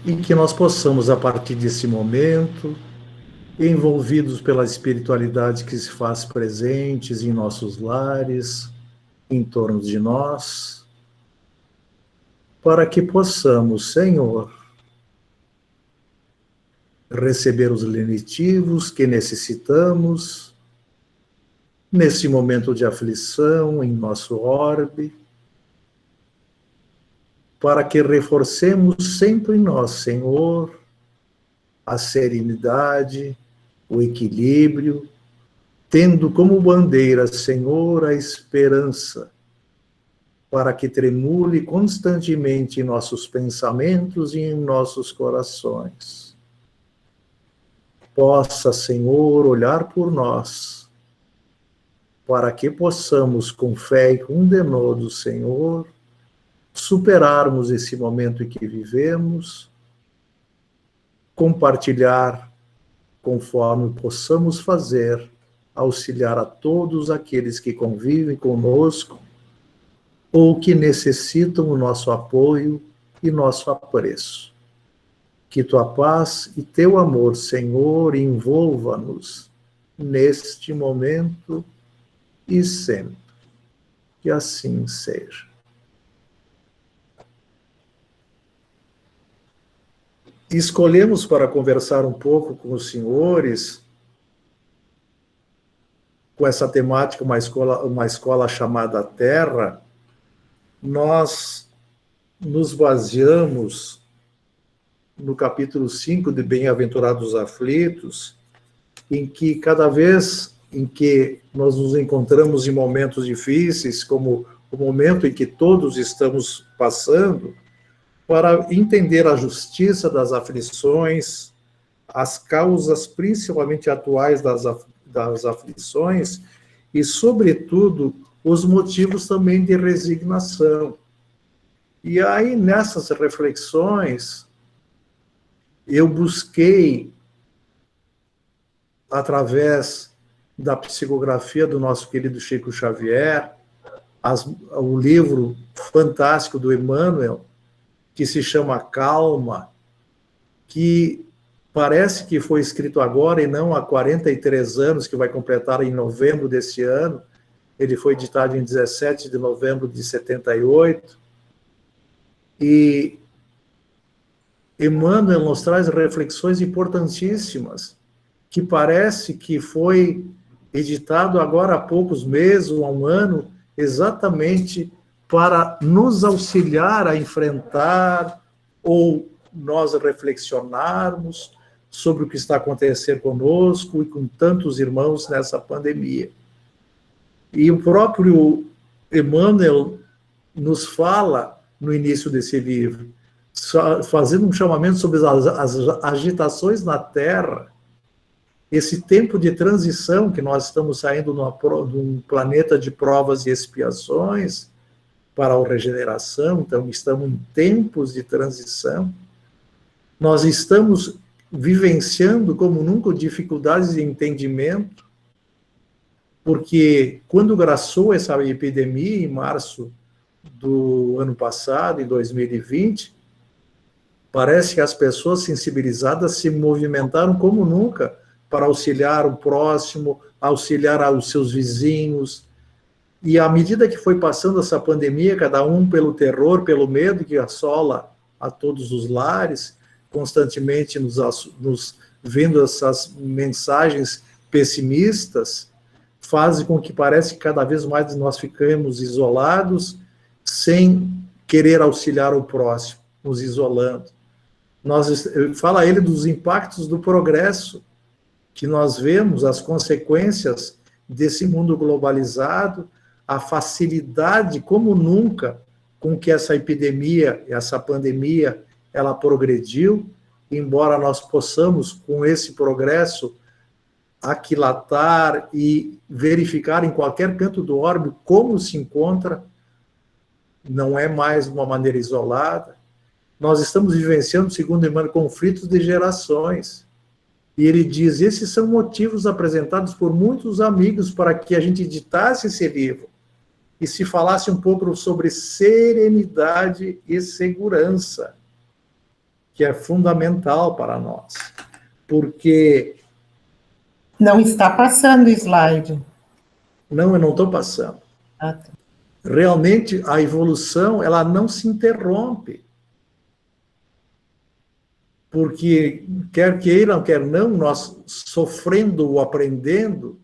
e que nós possamos, a partir desse momento, envolvidos pela espiritualidade que se faz presentes em nossos lares, em torno de nós, para que possamos, Senhor, receber os lenitivos que necessitamos nesse momento de aflição em nosso orbe, para que reforcemos sempre em nós, Senhor, a serenidade, o equilíbrio, tendo como bandeira, Senhor, a esperança, para que tremule constantemente em nossos pensamentos e em nossos corações. Possa, Senhor, olhar por nós, para que possamos, com fé e com denodo, Senhor, superarmos esse momento em que vivemos, compartilhar conforme possamos fazer, auxiliar a todos aqueles que convivem conosco ou que necessitam o nosso apoio e nosso apreço. Que tua paz e teu amor, Senhor, envolva-nos neste momento e sempre. Que assim seja. Escolhemos para conversar um pouco com os senhores, com essa temática, uma escola chamada Terra, nós nos baseamos no capítulo 5 de Bem-aventurados Aflitos, em que cada vez em que nós nos encontramos em momentos difíceis, como o momento em que todos estamos passando, para entender a justiça das aflições, as causas principalmente atuais das aflições e, sobretudo, os motivos também de resignação. E aí, nessas reflexões, eu busquei, através da psicografia do nosso querido Chico Xavier, o livro fantástico do Emmanuel, que se chama Calma, que parece que foi escrito agora e não há 43 anos, que vai completar em novembro desse ano. Ele foi editado em 17 de novembro de 78. E Emmanuel nos traz reflexões importantíssimas, que parece que foi editado agora há poucos meses, ou há um ano, exatamente para nos auxiliar a enfrentar ou nós reflexionarmos sobre o que está acontecendo conosco e com tantos irmãos nessa pandemia. E o próprio Emmanuel nos fala, no início desse livro, fazendo um chamamento sobre as agitações na Terra, esse tempo de transição que nós estamos saindo de um planeta de provas e expiações para a regeneração, então estamos em tempos de transição, nós estamos vivenciando como nunca dificuldades de entendimento, porque quando graçou essa epidemia em março do ano passado, em 2020, parece que as pessoas sensibilizadas se movimentaram como nunca para auxiliar o próximo, auxiliar os seus vizinhos. E à medida que foi passando essa pandemia, cada um pelo terror, pelo medo que assola a todos os lares, constantemente nos vendo essas mensagens pessimistas, faz com que parece que cada vez mais nós ficamos isolados, sem querer auxiliar o próximo, nos isolando. Fala ele dos impactos do progresso, que nós vemos as consequências desse mundo globalizado, a facilidade como nunca com que essa epidemia, essa pandemia, ela progrediu, embora nós possamos, com esse progresso, aquilatar e verificar em qualquer canto do orbe como se encontra, não é mais de uma maneira isolada. Nós estamos vivenciando, segundo Emmanuel, conflitos de gerações. E ele diz, esses são motivos apresentados por muitos amigos para que a gente editasse esse livro e se falasse um pouco sobre serenidade e segurança, que é fundamental para nós, porque... Não está passando o slide. Não, eu não estou passando. Ah, tá. Realmente, a evolução, ela não se interrompe. Porque, quer queiram, quer não, nós sofrendo ou aprendendo,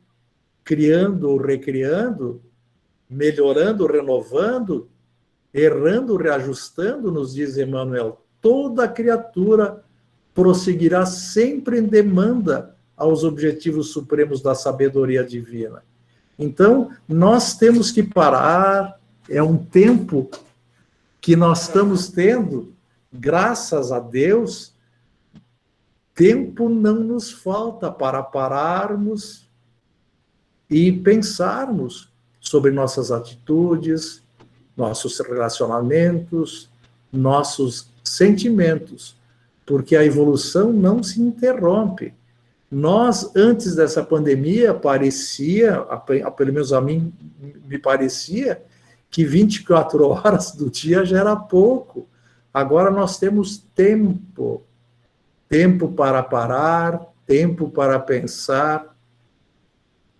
criando ou recriando, melhorando, renovando, errando, reajustando, nos diz Emmanuel, toda criatura prosseguirá sempre em demanda aos objetivos supremos da sabedoria divina. Então, nós temos que parar, é um tempo que nós estamos tendo, graças a Deus, tempo não nos falta para pararmos e pensarmos sobre nossas atitudes, nossos relacionamentos, nossos sentimentos, porque a evolução não se interrompe. Nós, antes dessa pandemia, parecia, pelo menos a mim, me parecia, que 24 horas do dia já era pouco. Agora nós temos tempo. Tempo para parar, tempo para pensar,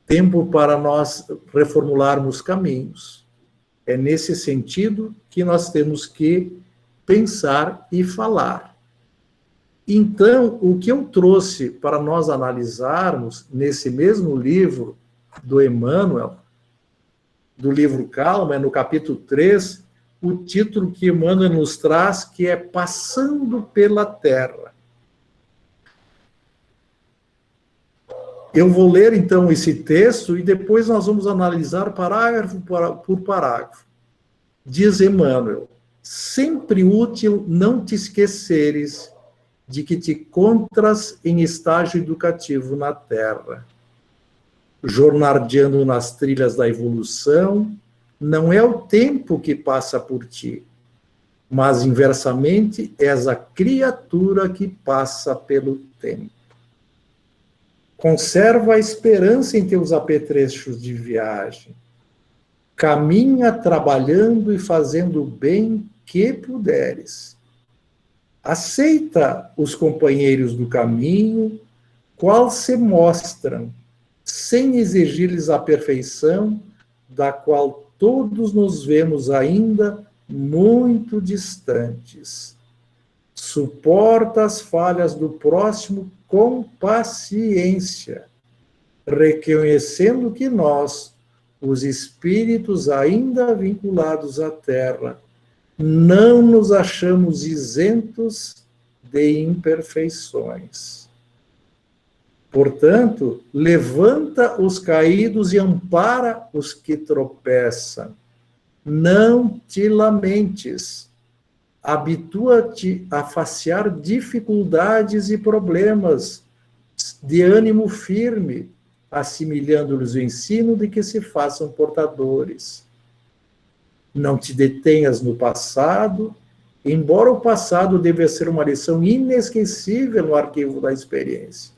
tempo para nós reformularmos caminhos. É nesse sentido que nós temos que pensar e falar. Então, o que eu trouxe para nós analisarmos nesse mesmo livro do Emmanuel, do livro Calma, é no capítulo 3, o título que Emmanuel nos traz, que é Passando pela Terra. Eu vou ler, então, esse texto e depois nós vamos analisar parágrafo por parágrafo. Diz Emmanuel, sempre útil não te esqueceres de que te encontras em estágio educativo na Terra. Jornadeando nas trilhas da evolução, não é o tempo que passa por ti, mas, inversamente, és a criatura que passa pelo tempo. Conserva a esperança em teus apetrechos de viagem. Caminha trabalhando e fazendo o bem que puderes. Aceita os companheiros do caminho, qual se mostram, sem exigir-lhes a perfeição, da qual todos nos vemos ainda muito distantes. Suporta as falhas do próximo com paciência, reconhecendo que nós, os espíritos ainda vinculados à Terra, não nos achamos isentos de imperfeições. Portanto, levanta os caídos e ampara os que tropeçam. Não te lamentes. Habitua-te a facear dificuldades e problemas de ânimo firme, assimilando-lhes o ensino de que se façam portadores. Não te detenhas no passado, embora o passado deva ser uma lição inesquecível no arquivo da experiência.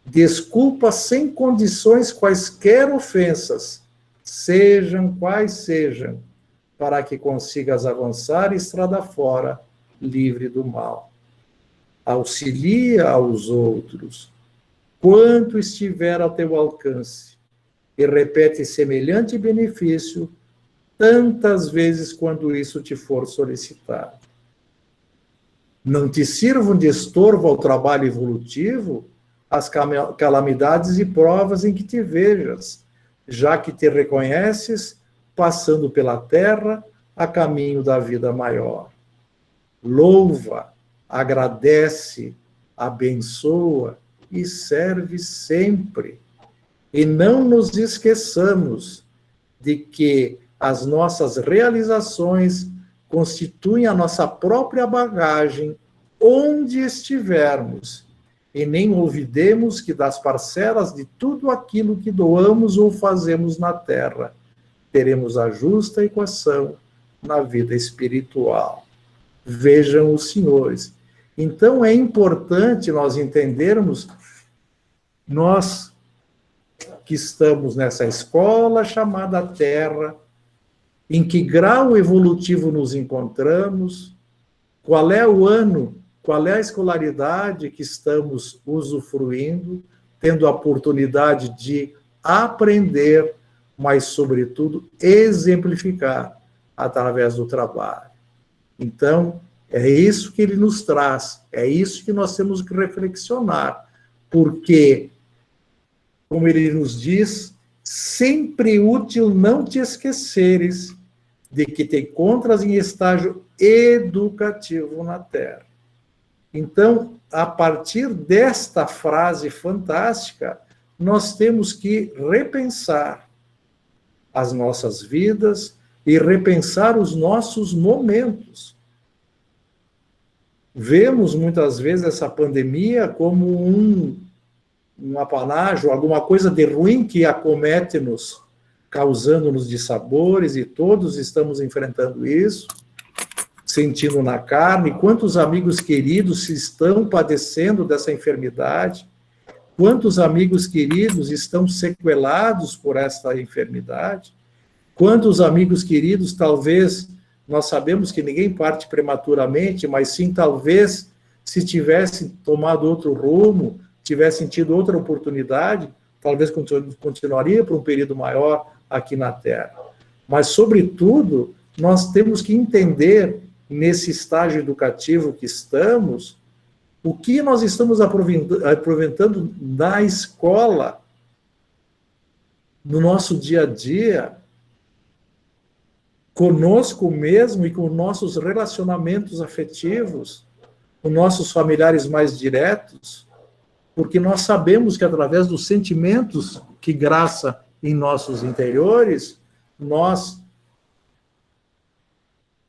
Desculpa sem condições quaisquer ofensas, sejam quais sejam, para que consigas avançar estrada fora, livre do mal. Auxilia aos outros, quanto estiver ao teu alcance, e repete semelhante benefício tantas vezes quando isso te for solicitado. Não te sirvam de estorvo ao trabalho evolutivo as calamidades e provas em que te vejas, já que te reconheces passando pela terra a caminho da vida maior. Louva, agradece, abençoa e serve sempre. E não nos esqueçamos de que as nossas realizações constituem a nossa própria bagagem onde estivermos, e nem olvidemos que das parcelas de tudo aquilo que doamos ou fazemos na terra, teremos a justa equação na vida espiritual. Vejam os senhores. Então é importante nós entendermos, nós que estamos nessa escola chamada Terra, em que grau evolutivo nos encontramos, qual é o ano qual é a escolaridade que estamos usufruindo, tendo a oportunidade de aprender, mas, sobretudo, exemplificar através do trabalho. Então, é isso que ele nos traz, é isso que nós temos que reflexionar, porque, como ele nos diz, sempre útil não te esqueceres de que te encontras em estágio educativo na Terra. Então, a partir desta frase fantástica, nós temos que repensar as nossas vidas e repensar os nossos momentos. Vemos muitas vezes essa pandemia como um apanágio, alguma coisa de ruim que acomete-nos, causando-nos dissabores, e todos estamos enfrentando isso, sentindo na carne. Quantos amigos queridos estão padecendo dessa enfermidade? Quantos amigos queridos estão sequelados por esta enfermidade? Quantos amigos queridos, talvez, nós sabemos que ninguém parte prematuramente, mas sim, talvez, se tivessem tomado outro rumo, tivessem tido outra oportunidade, talvez continuaria por um período maior aqui na Terra. Mas, sobretudo, nós temos que entender, nesse estágio educativo que estamos, o que nós estamos aproveitando na escola, no nosso dia a dia, conosco mesmo e com nossos relacionamentos afetivos, com nossos familiares mais diretos, porque nós sabemos que através dos sentimentos que graça em nossos interiores, nós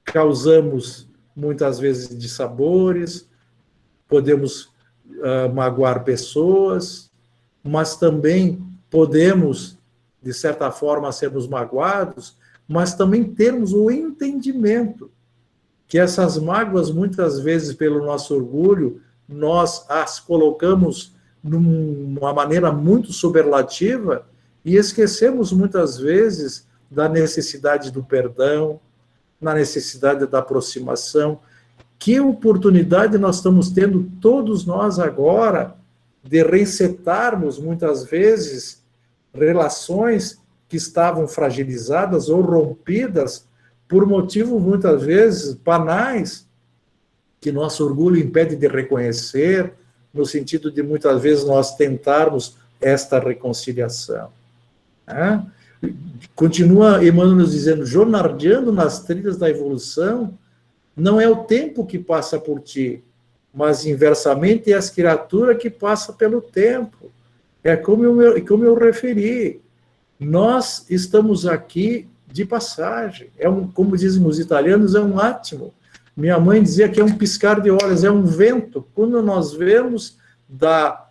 causamos muitas vezes dissabores, podemos magoar pessoas, mas também podemos, de certa forma, sermos magoados, mas também termos o entendimento que essas mágoas, muitas vezes, pelo nosso orgulho, nós as colocamos numa maneira muito superlativa e esquecemos, muitas vezes, da necessidade do perdão, na necessidade da aproximação. Que oportunidade nós estamos tendo, todos nós agora, de resetarmos, muitas vezes, relações que estavam fragilizadas ou rompidas por motivos, muitas vezes, banais, que nosso orgulho impede de reconhecer, no sentido de, muitas vezes, nós tentarmos esta reconciliação. Continua Emmanuel nos dizendo, jornadeando nas trilhas da evolução, não é o tempo que passa por ti, mas, inversamente, é a criatura que passa pelo tempo. É como eu referi. Nós estamos aqui de passagem. Como dizem os italianos, é um attimo. Minha mãe dizia que é um piscar de olhos, é um vento. Quando nós vemos da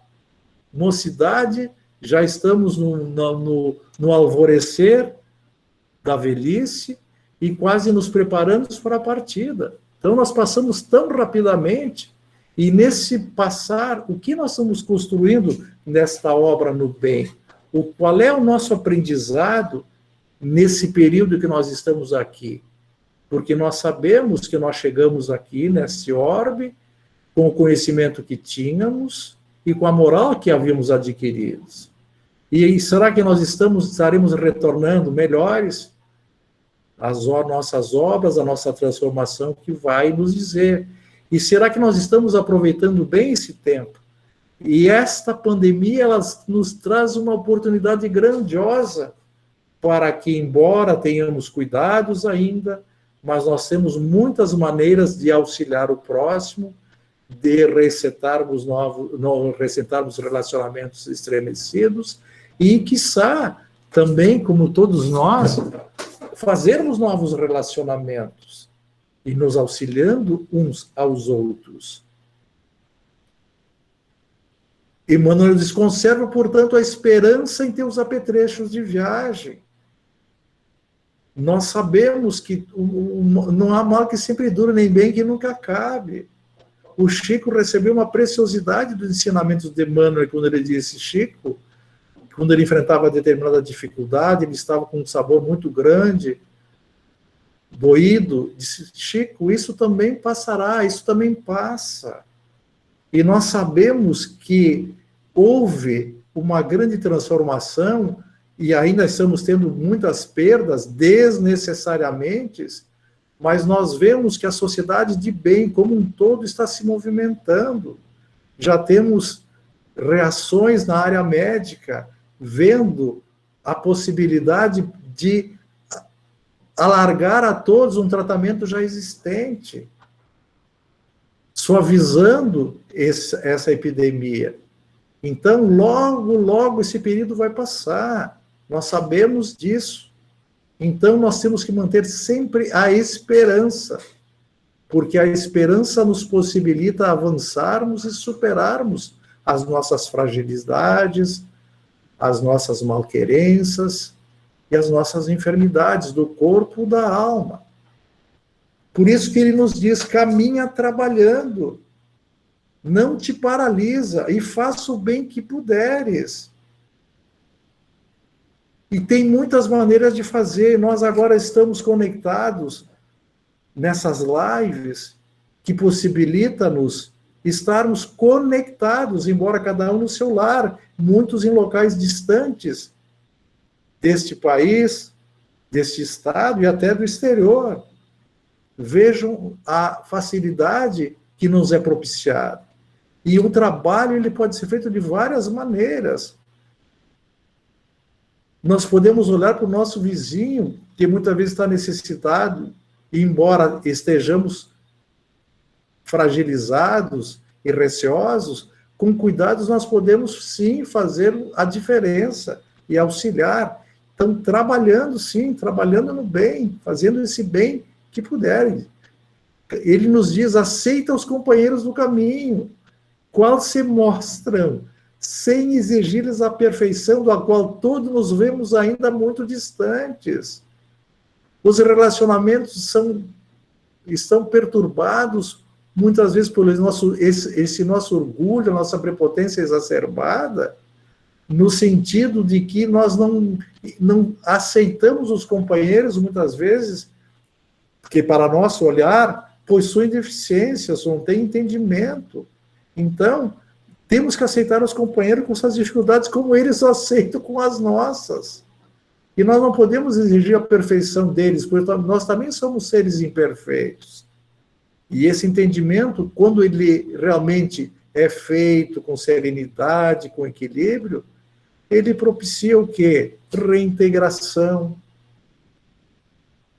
mocidade, já estamos no alvorecer da velhice e quase nos preparando para a partida. Então, nós passamos tão rapidamente, e nesse passar, o que nós estamos construindo nesta obra no bem? Qual é o nosso aprendizado nesse período que nós estamos aqui? Porque nós sabemos que nós chegamos aqui, nesse orbe, com o conhecimento que tínhamos e com a moral que havíamos adquirido. E será que nós estaremos retornando melhores? As nossas obras, a nossa transformação que vai nos dizer. E será que nós estamos aproveitando bem esse tempo? E esta pandemia, ela nos traz uma oportunidade grandiosa para que, embora tenhamos cuidados ainda, mas nós temos muitas maneiras de auxiliar o próximo, de resetarmos relacionamentos estremecidos e, quiçá, também, como todos nós, fazermos novos relacionamentos e nos auxiliando uns aos outros. Emmanuel diz, conserva, portanto, a esperança em teus apetrechos de viagem. Nós sabemos que não há mal que sempre dure, nem bem que nunca acabe. O Chico recebeu uma preciosidade dos ensinamentos de Emmanuel, quando ele disse, Chico, quando ele enfrentava determinada dificuldade, ele estava com um sabor muito grande, doído, disse, Chico, isso também passará, isso também passa. E nós sabemos que houve uma grande transformação e ainda estamos tendo muitas perdas desnecessariamente, mas nós vemos que a sociedade de bem como um todo está se movimentando. Já temos reações na área médica, vendo a possibilidade de alargar a todos um tratamento já existente, suavizando essa epidemia. Então, logo, logo esse período vai passar. Nós sabemos disso. Então, nós temos que manter sempre a esperança, porque a esperança nos possibilita avançarmos e superarmos as nossas fragilidades, as nossas malquerenças e as nossas enfermidades do corpo e da alma. Por isso que ele nos diz, caminha trabalhando, não te paralisa e faça o bem que puderes. E tem muitas maneiras de fazer. Nós agora estamos conectados nessas lives que possibilita-nos estarmos conectados, embora cada um no seu lar, muitos em locais distantes deste país, deste estado e até do exterior. Vejam a facilidade que nos é propiciada. E o trabalho ele pode ser feito de várias maneiras. Nós podemos olhar para o nosso vizinho, que muitas vezes está necessitado, e embora estejamos fragilizados e receosos, com cuidados nós podemos sim fazer a diferença e auxiliar. Então, trabalhando sim, trabalhando no bem, fazendo esse bem que puderem. Ele nos diz, aceita os companheiros do caminho, qual se mostram, sem exigir-lhes a perfeição, da qual todos nos vemos ainda muito distantes. Os relacionamentos estão perturbados, muitas vezes, por esse nosso orgulho, a nossa prepotência exacerbada, no sentido de que nós não aceitamos os companheiros, muitas vezes, que para nosso olhar, possuem deficiências, não têm entendimento. Então, temos que aceitar os companheiros com suas dificuldades, como eles aceitam com as nossas. E nós não podemos exigir a perfeição deles, porque nós também somos seres imperfeitos. E esse entendimento, quando ele realmente é feito com serenidade, com equilíbrio, ele propicia o quê? Reintegração,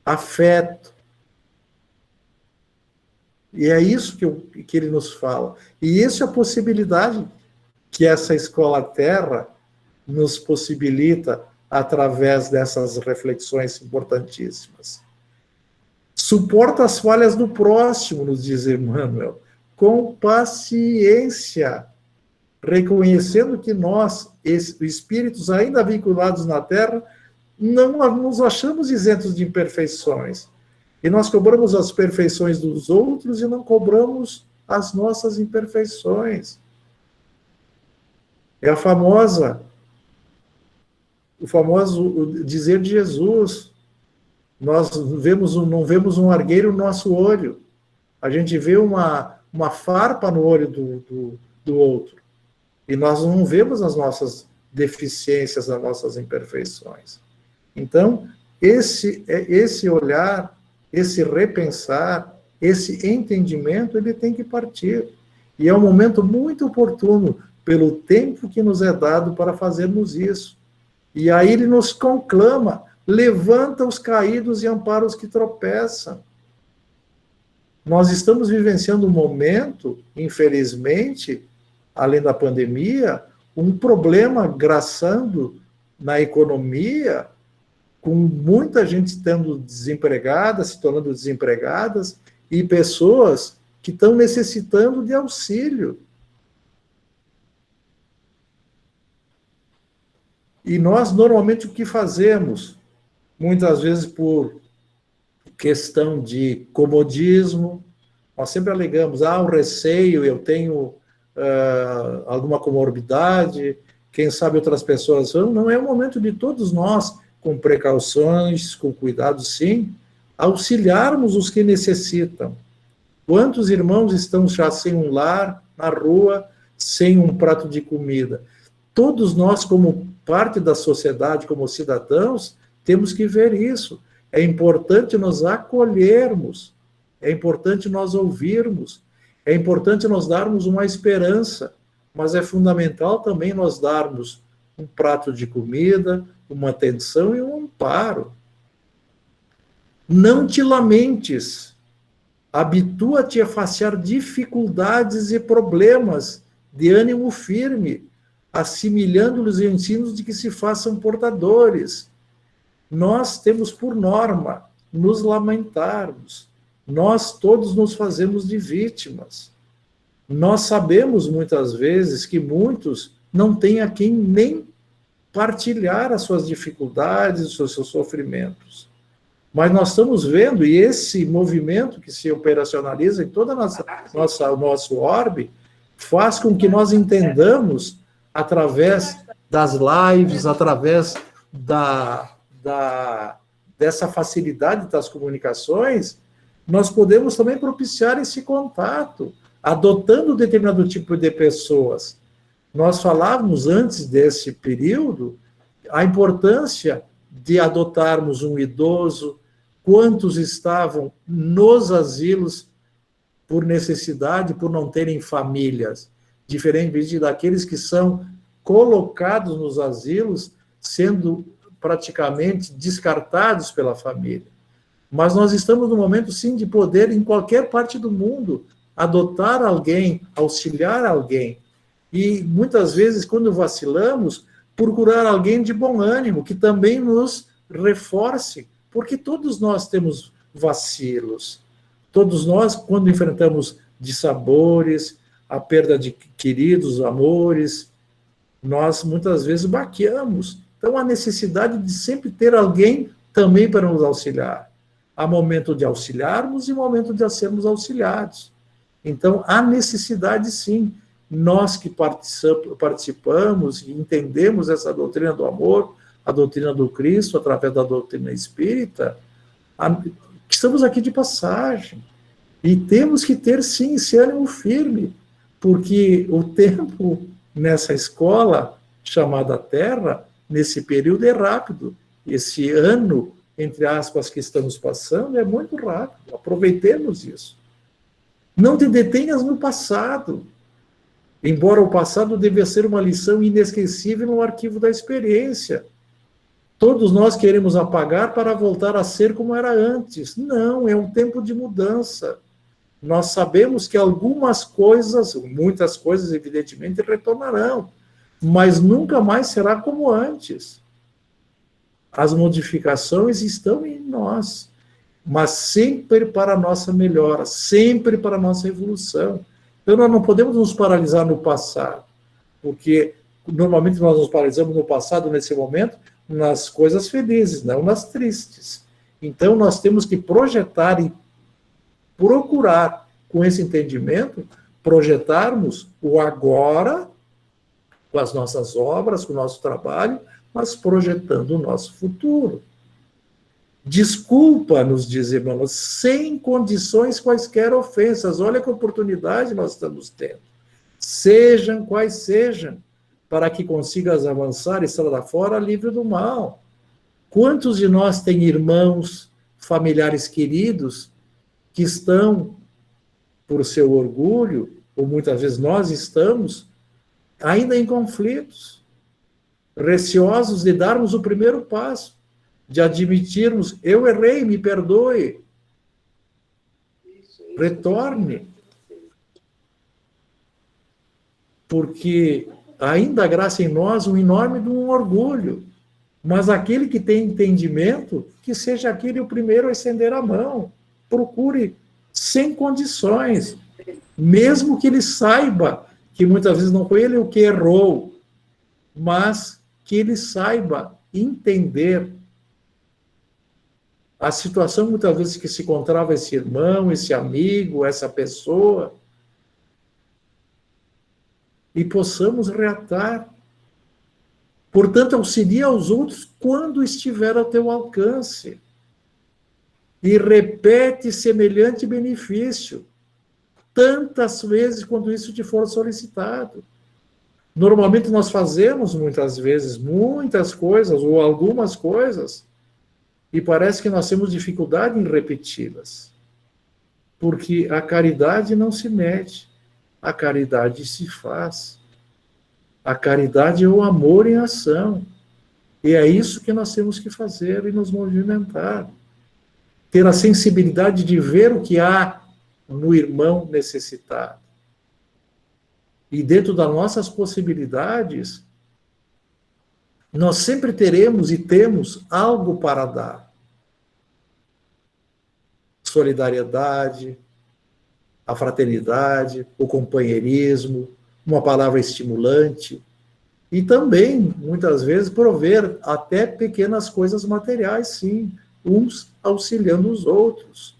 afeto. E é isso que ele nos fala. E isso é a possibilidade que essa Escola Terra nos possibilita através dessas reflexões importantíssimas. Suporta as falhas do próximo, nos diz Emmanuel, com paciência, reconhecendo que nós, espíritos ainda vinculados na Terra, não nos achamos isentos de imperfeições. E nós cobramos as perfeições dos outros e não cobramos as nossas imperfeições. É o famoso dizer de Jesus. Nós não vemos um argueiro no nosso olho. A gente vê uma farpa no olho do outro. E nós não vemos as nossas deficiências, as nossas imperfeições. Então, esse olhar, esse repensar, esse entendimento, ele tem que partir. E é um momento muito oportuno, pelo tempo que nos é dado para fazermos isso. E aí ele nos conclama, levanta os caídos e ampara os que tropeçam. Nós estamos vivenciando um momento, infelizmente, além da pandemia, um problema graçando na economia, com muita gente estando desempregada, se tornando desempregadas, e pessoas que estão necessitando de auxílio. E nós, normalmente, o que fazemos? Muitas vezes por questão de comodismo, nós sempre alegamos, o receio, eu tenho alguma comorbidade, quem sabe outras pessoas não é o momento de todos nós, com precauções, com cuidado, sim, auxiliarmos os que necessitam. Quantos irmãos estão já sem um lar, na rua, sem um prato de comida? Todos nós, como parte da sociedade, como cidadãos, temos que ver isso. É importante nos acolhermos, é importante nós ouvirmos, é importante nós darmos uma esperança, mas é fundamental também nós darmos um prato de comida, uma atenção e um amparo. Não te lamentes, habitua-te a facear dificuldades e problemas de ânimo firme, assimilando-lhes os ensinos de que se façam portadores. Nós temos por norma nos lamentarmos. Nós todos nos fazemos de vítimas. Nós sabemos muitas vezes que muitos não têm a quem nem partilhar as suas dificuldades, os seus sofrimentos. Mas nós estamos vendo, e esse movimento que se operacionaliza em toda o nosso orbe, faz com que nós entendamos, através das lives, através dessa facilidade das comunicações, nós podemos também propiciar esse contato, adotando determinado tipo de pessoas. Nós falávamos antes desse período a importância de adotarmos um idoso, quantos estavam nos asilos por necessidade, por não terem famílias, diferente daqueles que são colocados nos asilos, sendo praticamente descartados pela família. Mas nós estamos no momento, sim, de poder, em qualquer parte do mundo, adotar alguém, auxiliar alguém. E, muitas vezes, quando vacilamos, procurar alguém de bom ânimo, que também nos reforce, porque todos nós temos vacilos. Todos nós, quando enfrentamos dissabores, a perda de queridos, amores, nós muitas vezes baqueamos. Então, a necessidade de sempre ter alguém também para nos auxiliar. Há momento de auxiliarmos e momento de sermos auxiliados. Então, há necessidade, sim. Nós que participamos e entendemos essa doutrina do amor, a doutrina do Cristo, através da doutrina espírita, estamos aqui de passagem. E temos que ter, sim, esse ânimo firme, porque o tempo nessa escola chamada Terra, nesse período, é rápido. Esse ano, entre aspas, que estamos passando, é muito rápido. Aproveitemos isso. Não te detenhas no passado, embora o passado deva ser uma lição inesquecível no arquivo da experiência. Todos nós queremos apagar para voltar a ser como era antes. Não, é um tempo de mudança. Nós sabemos que algumas coisas, muitas coisas, evidentemente, retornarão, mas nunca mais será como antes. As modificações estão em nós, mas sempre para a nossa melhora, sempre para a nossa evolução. Então, nós não podemos nos paralisar no passado, porque normalmente nós nos paralisamos no passado, nesse momento, nas coisas felizes, não nas tristes. Então, nós temos que projetar e procurar, com esse entendimento, projetarmos o agora, com as nossas obras, com o nosso trabalho, mas projetando o nosso futuro. Desculpa, nos diz Emmanuel, sem condições quaisquer ofensas. Olha que oportunidade nós estamos tendo. Sejam quais sejam, para que consigas avançar e estrada fora livre do mal. Quantos de nós têm irmãos, familiares queridos, que estão, por seu orgulho, ou muitas vezes nós estamos, ainda em conflitos, receosos de darmos o primeiro passo, de admitirmos, eu errei, me perdoe, retorne, porque ainda há graça em nós um enorme de um orgulho, mas aquele que tem entendimento, que seja aquele o primeiro a estender a mão, procure sem condições, mesmo que ele saiba que muitas vezes não foi ele o que errou, mas que ele saiba entender a situação muitas vezes que se encontrava esse irmão, esse amigo, essa pessoa, e possamos reatar. Portanto, auxilia aos outros quando estiver ao teu alcance. E repete semelhante benefício. tantas vezes quando isso te for solicitado. Normalmente nós fazemos, muitas vezes, muitas coisas, ou algumas coisas, e parece que nós temos dificuldade em repeti-las. Porque a caridade não se mede, a caridade se faz. A caridade é o amor em ação. E é isso que nós temos que fazer e nos movimentar. Ter a sensibilidade de ver o que há no irmão necessitado. E dentro das nossas possibilidades, nós sempre teremos e temos algo para dar. Solidariedade, a fraternidade, o companheirismo, uma palavra estimulante, e também, muitas vezes, prover até pequenas coisas materiais, sim, uns auxiliando os outros.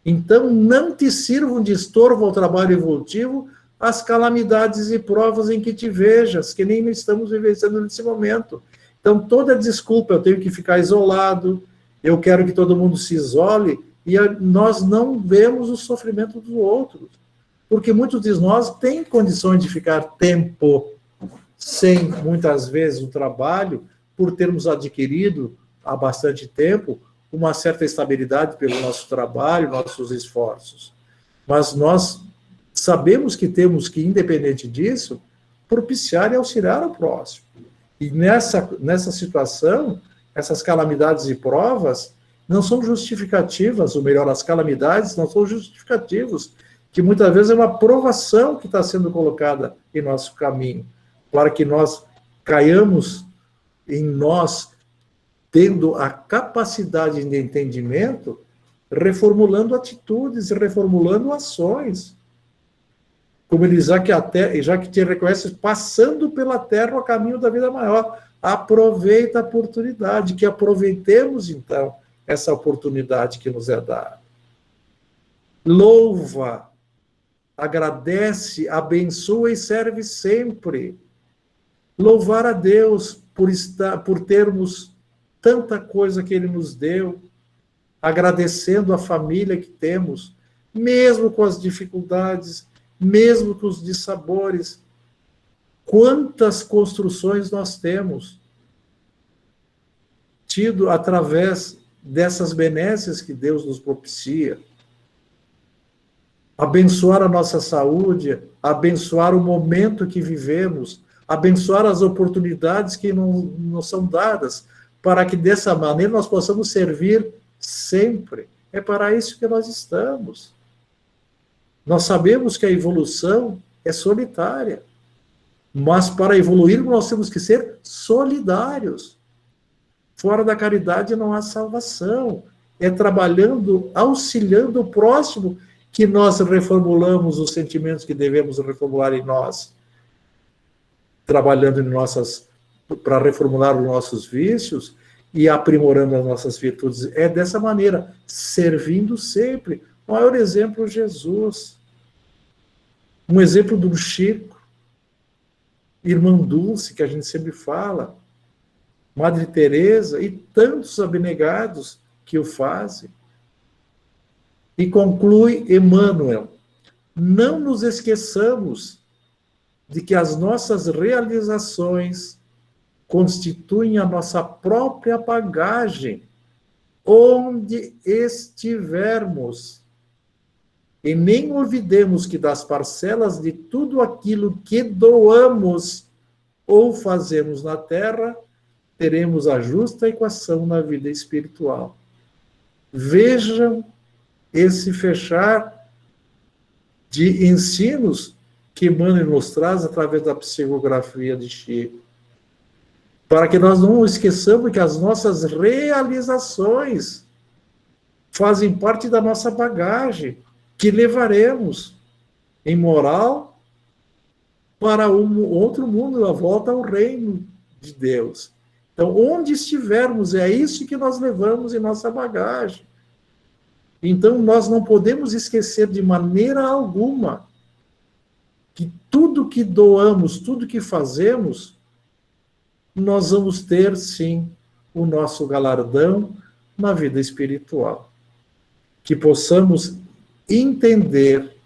Então, não te sirvam de estorvo ao trabalho evolutivo as calamidades e provas em que te vejas, que nem estamos vivenciando nesse momento. Então, toda desculpa, eu tenho que ficar isolado, eu quero que todo mundo se isole, e nós não vemos o sofrimento dos outros. Porque muitos de nós têm condições de ficar tempo sem, muitas vezes, o trabalho, por termos adquirido há bastante tempo uma certa estabilidade pelo nosso trabalho, nossos esforços. Mas nós sabemos que temos que, independente disso, propiciar e auxiliar o próximo. E nessa situação, essas calamidades e provas não são justificativas, ou melhor, as calamidades não são justificativos, que muitas vezes é uma provação que está sendo colocada em nosso caminho, para que nós caiamos em nós, tendo a capacidade de entendimento, reformulando atitudes e reformulando ações. Como ele diz, já que te reconhece, passando pela terra o caminho da vida maior. Aproveita a oportunidade, que aproveitemos, então, essa oportunidade que nos é dada. Louva, agradece, abençoa e serve sempre. Louvar a Deus por termos tanta coisa que Ele nos deu, agradecendo a família que temos, mesmo com as dificuldades, mesmo com os dissabores. Quantas construções nós temos tido através dessas benesses que Deus nos propicia. Abençoar a nossa saúde, abençoar o momento que vivemos, abençoar as oportunidades que nos são dadas, para que dessa maneira nós possamos servir sempre. É para isso que nós estamos. Nós sabemos que a evolução é solitária, mas para evoluir nós temos que ser solidários. Fora da caridade não há salvação. É trabalhando, auxiliando o próximo, que nós reformulamos os sentimentos que devemos reformular em nós. Trabalhando para reformular os nossos vícios e aprimorando as nossas virtudes. É dessa maneira, servindo sempre. O maior exemplo, Jesus. Um exemplo do Chico, Irmã Dulce, que a gente sempre fala, Madre Teresa e tantos abnegados que o fazem. E conclui Emmanuel: não nos esqueçamos de que as nossas realizações constituem a nossa própria bagagem, onde estivermos. E nem olvidemos que das parcelas de tudo aquilo que doamos ou fazemos na terra, teremos a justa equação na vida espiritual. Vejam esse fechar de ensinos que Emmanuel nos traz através da psicografia de Chico, para que nós não esqueçamos que as nossas realizações fazem parte da nossa bagagem, que levaremos em moral para um outro mundo, a volta ao reino de Deus. Então, onde estivermos, é isso que nós levamos em nossa bagagem. Então, nós não podemos esquecer de maneira alguma que tudo que doamos, tudo que fazemos, nós vamos ter, sim, o nosso galardão na vida espiritual. Que possamos entender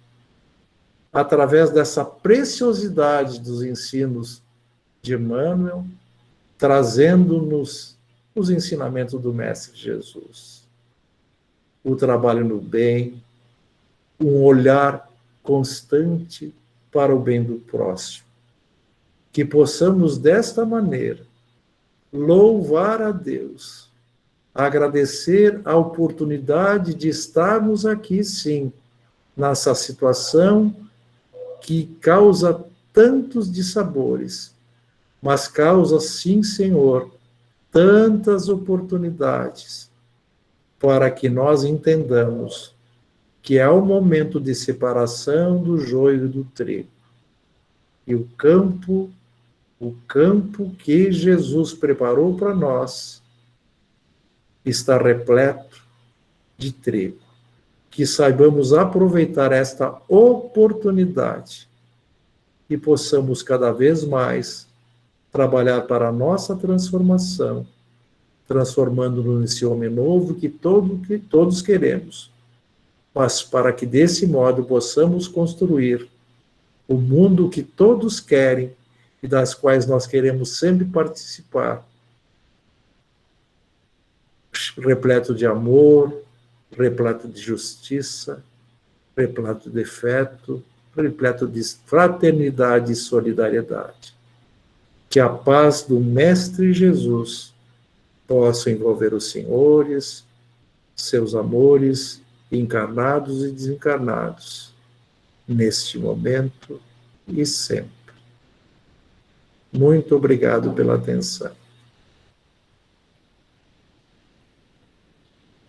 através dessa preciosidade dos ensinos de Emmanuel, trazendo-nos os ensinamentos do Mestre Jesus. O trabalho no bem, um olhar constante para o bem do próximo. Que possamos, desta maneira, louvar a Deus, agradecer a oportunidade de estarmos aqui, sim, nessa situação que causa tantos dissabores, mas causa, sim, Senhor, tantas oportunidades para que nós entendamos que é o momento de separação do joio e do trigo. E o campo que Jesus preparou para nós está repleto de trigo. Que saibamos aproveitar esta oportunidade e possamos cada vez mais trabalhar para a nossa transformação, transformando-nos nesse homem novo que todos queremos, mas para que desse modo possamos construir o mundo que todos querem e das quais nós queremos sempre participar, repleto de amor, repleto de justiça, repleto de afeto, repleto de fraternidade e solidariedade. Que a paz do Mestre Jesus possa envolver os senhores, seus amores, encarnados e desencarnados, neste momento e sempre. Muito obrigado pela atenção.